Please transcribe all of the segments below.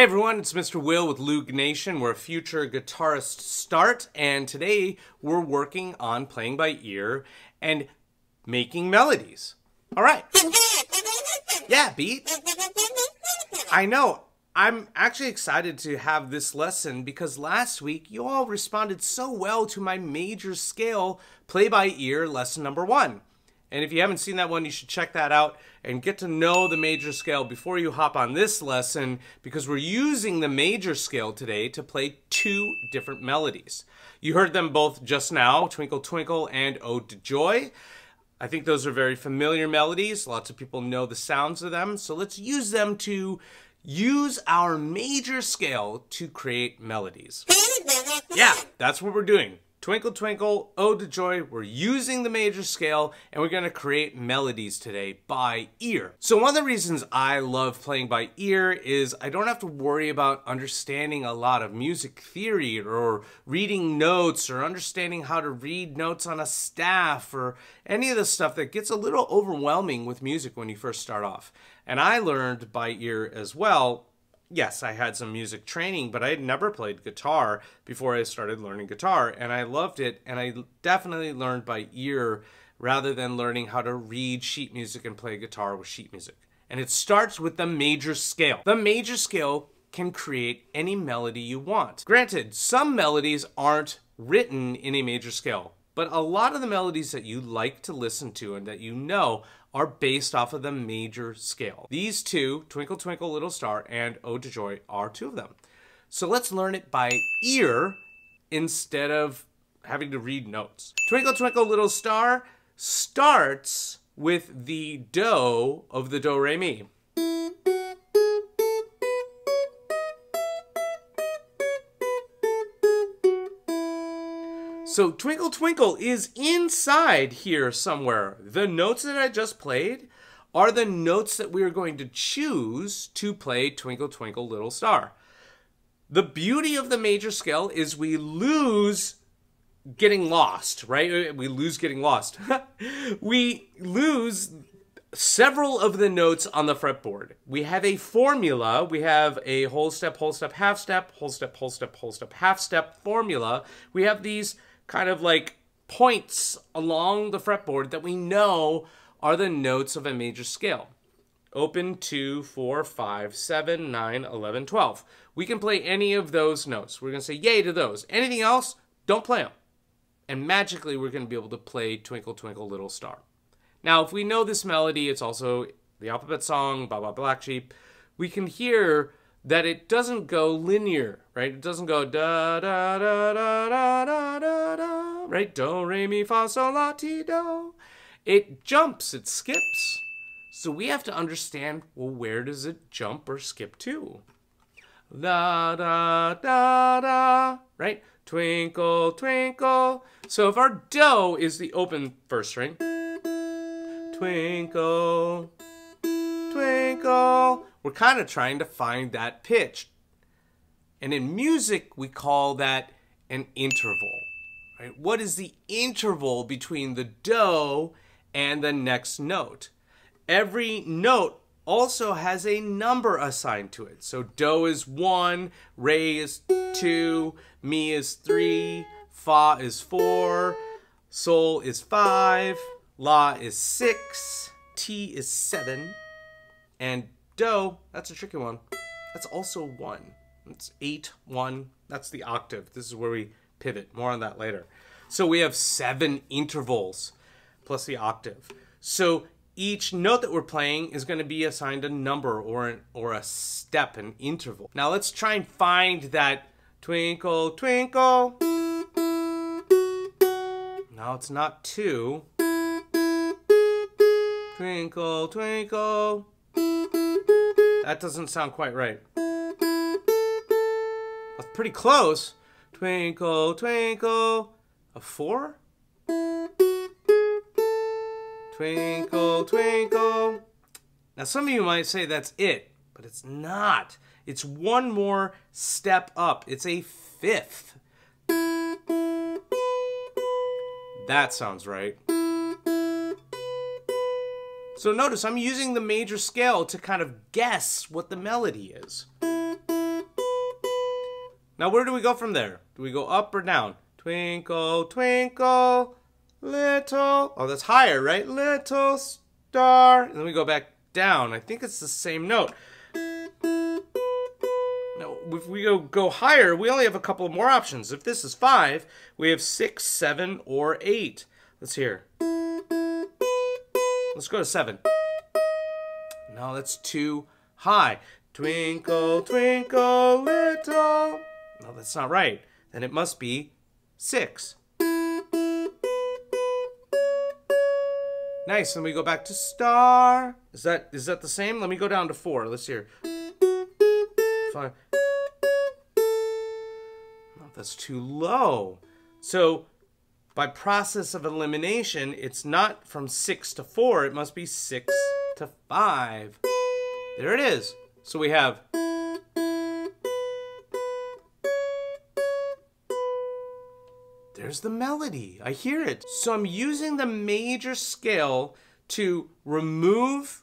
Hey everyone, it's Mr. Will with Loog Nation. We're a future guitarist start, and today we're working on playing by ear and making melodies. All right. Yeah, beat. I know. I'm actually excited to have this lesson because last week you all responded so well to my major scale play by ear lesson number 1. And if you haven't seen that one, you should check that out and get to know the major scale before you hop on this lesson, because we're using the major scale today to play 2 different melodies. You heard them both just now, Twinkle Twinkle and Ode to Joy. I think those are very familiar melodies. Lots of people know the sounds of them. So let's use them to use our major scale to create melodies. Yeah, that's what we're doing. Twinkle Twinkle, Ode to Joy, we're using the major scale and we're going to create melodies today by ear. So one of the reasons I love playing by ear is I don't have to worry about understanding a lot of music theory or reading notes or understanding how to read notes on a staff or any of the stuff that gets a little overwhelming with music when you first start off. And I learned by ear as well. Yes, I had some music training, but I had never played guitar before I started learning guitar, and I loved it, and I definitely learned by ear rather than learning how to read sheet music and play guitar with sheet music. And it starts with the major scale. The major scale can create any melody you want. Granted, some melodies aren't written in a major scale, but a lot of the melodies that you like to listen to and that you know are based off of the major scale. These 2, Twinkle Twinkle Little Star and Ode to Joy, are 2 of them. So let's learn it by ear instead of having to read notes. Twinkle Twinkle Little Star starts with the do of the do re mi. So Twinkle Twinkle is inside here somewhere. The notes that I just played are the notes that we are going to choose to play Twinkle Twinkle Little Star. The beauty of the major scale is we lose getting lost, right? We lose getting lost. We lose several of the notes on the fretboard. We have a formula. We have a whole step, half step, whole step, half step formula. We have these kind of like points along the fretboard that we know are the notes of a major scale. Open 2, 4, 5, 7, 9, 11, 12. We can play any of those notes. We're going to say yay to those. Anything else, don't play them. And magically, we're going to be able to play Twinkle Twinkle Little Star. Now, if we know this melody, it's also the alphabet song, Ba Ba Black Sheep. We can hear that it doesn't go linear, right? It doesn't go da da da da da da da da, right? Do, re, mi, fa, sol, la, ti, do. It jumps, it skips. So we have to understand, well, where does it jump or skip to? Da da da da, right? Twinkle, twinkle. So if our do is the open first string, twinkle, twinkle, we're kind of trying to find that pitch. And in music, we call that an interval, right? What is the interval between the do and the next note? Every note also has a number assigned to it. So do is 1, re is 2, mi is 3, fa is 4, sol is 5, la is 6, ti is 7, and do, that's a tricky one. That's also 1. It's 8, 1. That's the octave. This is where we pivot. More on that later. So we have 7 intervals plus the octave. So each note that we're playing is going to be assigned a number or a step, an interval. Now let's try and find that twinkle, twinkle. No, it's not 2. Twinkle, twinkle. That doesn't sound quite right. That's pretty close. Twinkle, twinkle. A 4? Twinkle, twinkle. Now some of you might say that's it, but it's not. It's one more step up. It's a 5th. That sounds right. So notice I'm using the major scale to kind of guess what the melody is. Now where do we go from there? Do we go up or down? Twinkle, twinkle, little... Oh, that's higher, right? Little star. And then we go back down. I think it's the same note. Now, if we go higher, we only have a couple more options. If this is 5, we have 6, 7, or 8. Let's hear. Let's go to 7. No, that's too high. Twinkle, twinkle, little... No, that's not right. Then it must be 6. Nice. Then we go back to star. Is that the same? Let me go down to 4. Let's hear. 5. No, that's too low. So by process of elimination, it's not from 6 to 4. It must be 6 to 5. There it is. So we have... There's the melody. I hear it. So I'm using the major scale to remove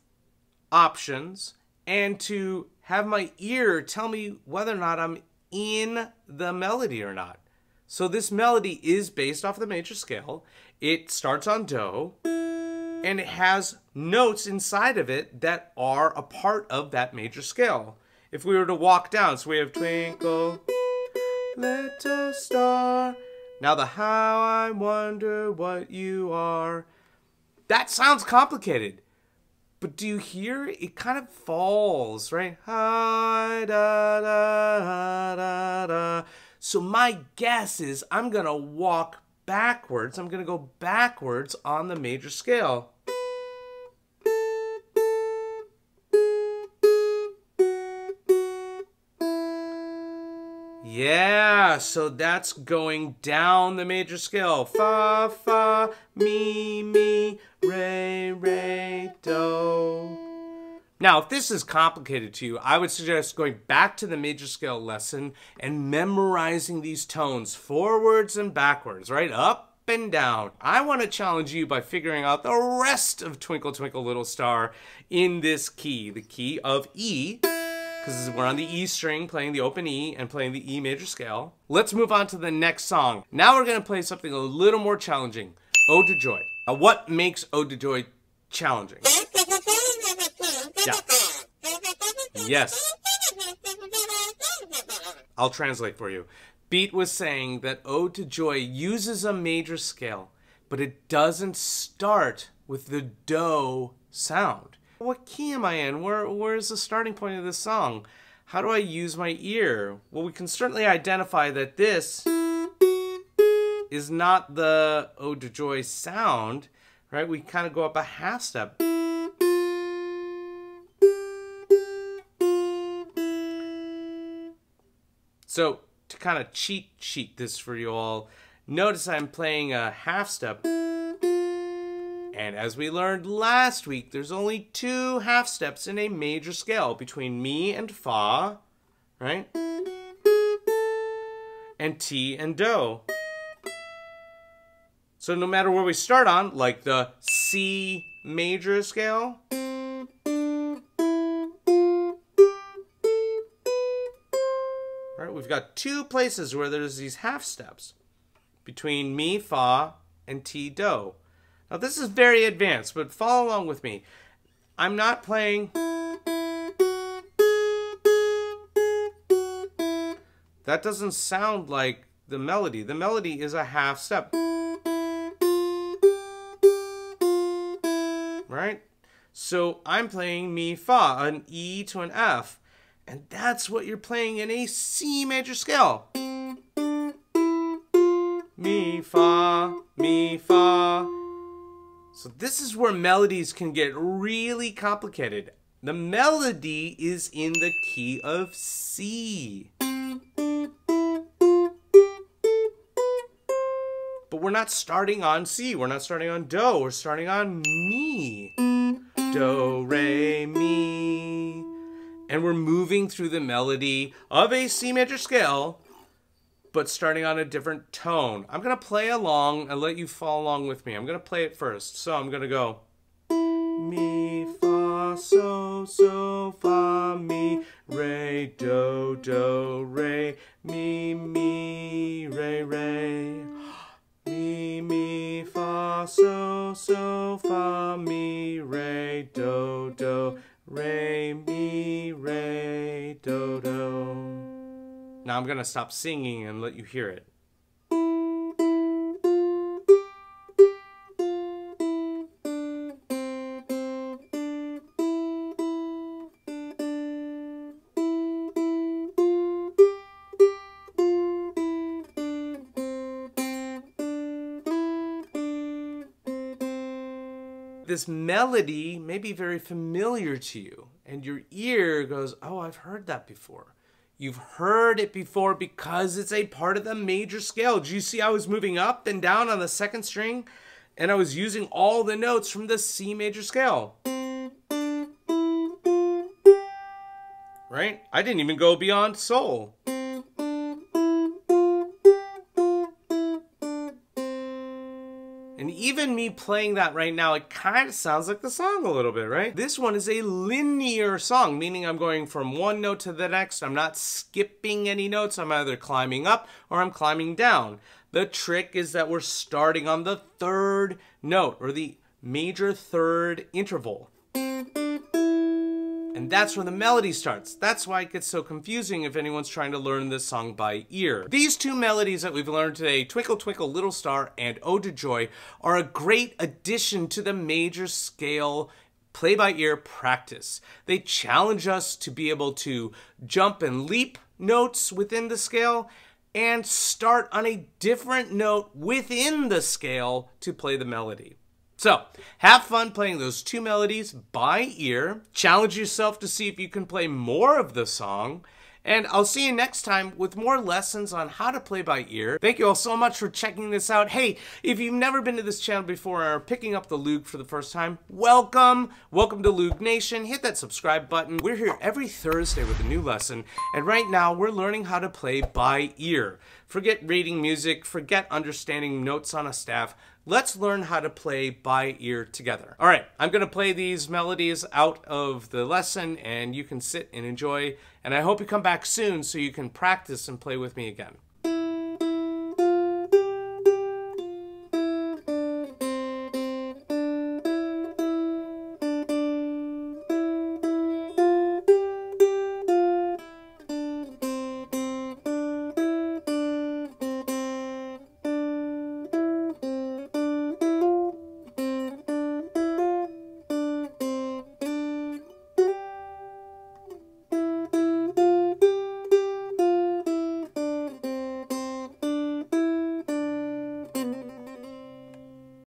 options and to have my ear tell me whether or not I'm in the melody or not. So this melody is based off the major scale. It starts on Do, and it has notes inside of it that are a part of that major scale. If we were to walk down, so we have Twinkle, Little Star. Now the how I wonder what you are. That sounds complicated. But do you hear? It kind of falls, right? Hi, da, da, da, da. So my guess is I'm going to walk backwards. I'm going to go backwards on the major scale. Yeah, so that's going down the major scale. Fa, fa, mi, mi, re, re, do. Now, if this is complicated to you, I would suggest going back to the major scale lesson and memorizing these tones forwards and backwards, right? Up and down. I want to challenge you by figuring out the rest of Twinkle Twinkle Little Star in this key, the key of E. Because we're on the E string, playing the open E and playing the E major scale. Let's move on to the next song. Now we're going to play something a little more challenging. Ode to Joy. Now what makes Ode to Joy challenging? Yeah. Yes. I'll translate for you. Beat was saying that Ode to Joy uses a major scale, but it doesn't start with the Do sound. What key am I in? Where is the starting point of this song? How do I use my ear? Well, we can certainly identify that this is not the Ode to Joy sound, right? We kind of go up a half step. So to kind of cheat sheet this for you all, notice I'm playing a half step. And as we learned last week, there's only 2 half steps in a major scale between Mi and Fa, right? And Ti and Do. So no matter where we start on, like the C major scale, right? We've got 2 places where there's these half steps between Mi, Fa, and Ti, Do. Now this is very advanced, but follow along with me. I'm not playing... That doesn't sound like the melody. The melody is a half step. Right? So I'm playing Mi, Fa, an E to an F. And that's what you're playing in a C major scale. Mi, Fa, Mi, Fa. So this is where melodies can get really complicated. The melody is in the key of C. But we're not starting on C. We're not starting on Do. We're starting on Mi. Do, re, mi. And we're moving through the melody of a C major scale, but starting on a different tone. I'm going to play along and let you follow along with me. I'm going to play it first. So I'm going to go Mi, Fa, So, So, Fa, Mi, Re, Do, Do, Re, Mi, do, so, fa, mi, re, do, do, re, mi, re, do, do. Now I'm going to stop singing and let you hear it. This melody may be very familiar to you, and your ear goes, oh, I've heard that before. You've heard it before because it's a part of the major scale. Do you see I was moving up and down on the second string, and I was using all the notes from the C major scale? Right? I didn't even go beyond sol. And even me playing that right now, it kind of sounds like the song a little bit, right? This one is a linear song, meaning I'm going from one note to the next. I'm not skipping any notes. I'm either climbing up or I'm climbing down. The trick is that we're starting on the third note, or the major third interval. And that's where the melody starts. That's why it gets so confusing if anyone's trying to learn this song by ear. These two melodies that we've learned today, Twinkle Twinkle Little Star and Ode to Joy, are a great addition to the major scale play-by-ear practice. They challenge us to be able to jump and leap notes within the scale and start on a different note within the scale to play the melody. So, have fun playing those two melodies by ear. Challenge yourself to see if you can play more of the song. And I'll see you next time with more lessons on how to play by ear. Thank you all so much for checking this out. Hey, if you've never been to this channel before or are picking up the Loog for the first time, welcome. Welcome to Loog Nation. Hit that subscribe button. We're here every Thursday with a new lesson. And right now, we're learning how to play by ear. Forget reading music. Forget understanding notes on a staff. Let's learn how to play by ear together. All right, I'm going to play these melodies out of the lesson, and you can sit and enjoy. And I hope you come back soon so you can practice and play with me again.